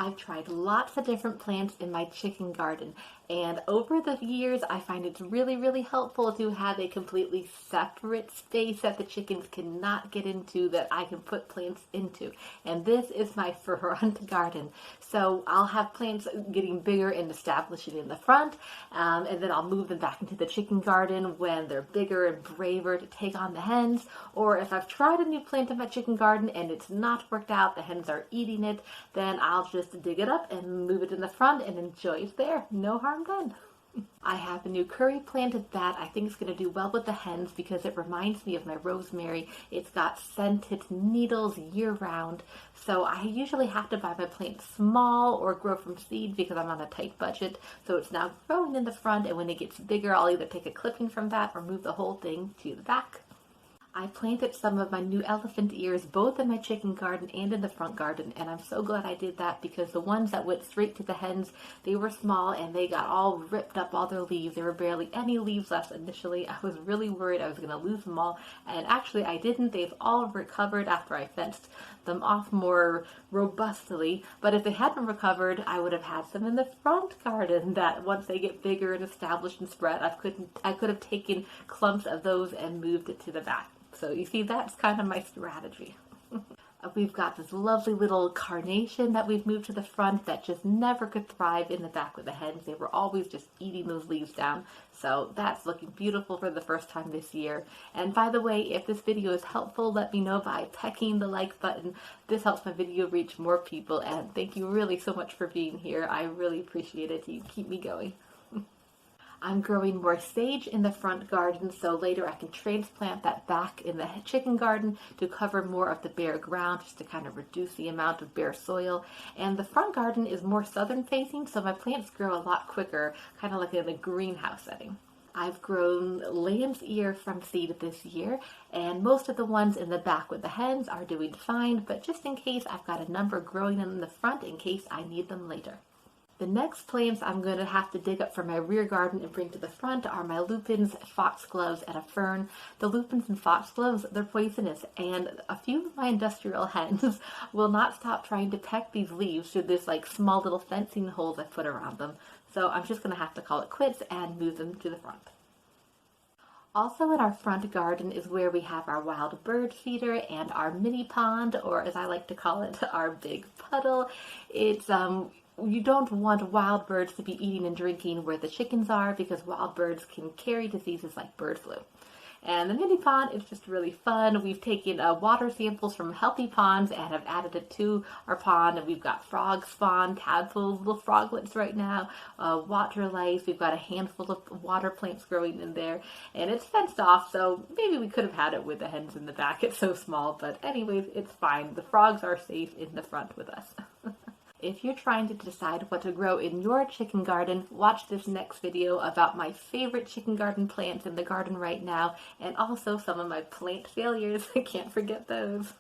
I've tried lots of different plants in my chicken garden, and over the years I find it's really helpful to have a completely separate space that the chickens cannot get into that I can put plants into. And this is my front garden. So I'll have plants getting bigger and establishing in the front, and then I'll move them back into the chicken garden when they're bigger and braver to take on the hens. Or if I've tried a new plant in my chicken garden and it's not worked out, the hens are eating it, then I'll just dig it up and move it in the front and enjoy it there. No harm done. I have a new curry plant that I think is going to do well with the hens because it reminds me of my rosemary. It's got scented needles year round, so I usually have to buy my plant small or grow from seed because I'm on a tight budget. So it's now growing in the front, and when it gets bigger, I'll either take a clipping from that or move the whole thing to the back. I planted some of my new elephant ears both in my chicken garden and in the front garden, and I'm so glad I did that because the ones that went straight to the hens, they were small and they got all ripped up, all their leaves. There were barely any leaves left initially. I was really worried I was going to lose them all, and actually I didn't. They've all recovered after I fenced them off more robustly, but if they hadn't recovered, I would have had some in the front garden that once they get bigger and established and spread, I could have taken clumps of those and moved it to the back. So you see, that's kind of my strategy. We've got this lovely little carnation that we've moved to the front that just never could thrive in the back with the hens. They were always just eating those leaves down. So that's looking beautiful for the first time this year. And by the way, if this video is helpful, let me know by pecking the like button. This helps my video reach more people. And thank you really so much for being here. I really appreciate it. You keep me going. I'm growing more sage in the front garden, so later I can transplant that back in the chicken garden to cover more of the bare ground, just to kind of reduce the amount of bare soil. And the front garden is more southern facing, so my plants grow a lot quicker, kind of like in a greenhouse setting. I've grown lamb's ear from seed this year, and most of the ones in the back with the hens are doing fine, but just in case, I've got a number growing in the front in case I need them later. The next plants I'm going to have to dig up from my rear garden and bring to the front are my lupins, foxgloves, and a fern. The lupins and foxgloves, they're poisonous, and a few of my industrial hens will not stop trying to peck these leaves through this like small little fencing holes I put around them. So I'm just going to have to call it quits and move them to the front. Also in our front garden is where we have our wild bird feeder and our mini pond, or as I like to call it, our big puddle. It's you don't want wild birds to be eating and drinking where the chickens are because wild birds can carry diseases like bird flu. And the mini pond is just really fun. We've taken water samples from healthy ponds and have added it to our pond. And we've got frog spawn, tadpoles, little froglets right now, water lice. We've got a handful of water plants growing in there. And it's fenced off, so maybe we could have had it with the hens in the back. It's so small, but anyways, it's fine. The frogs are safe in the front with us. If you're trying to decide what to grow in your chicken garden, watch this next video about my favorite chicken garden plants in the garden right now, and also some of my plant failures. I can't forget those.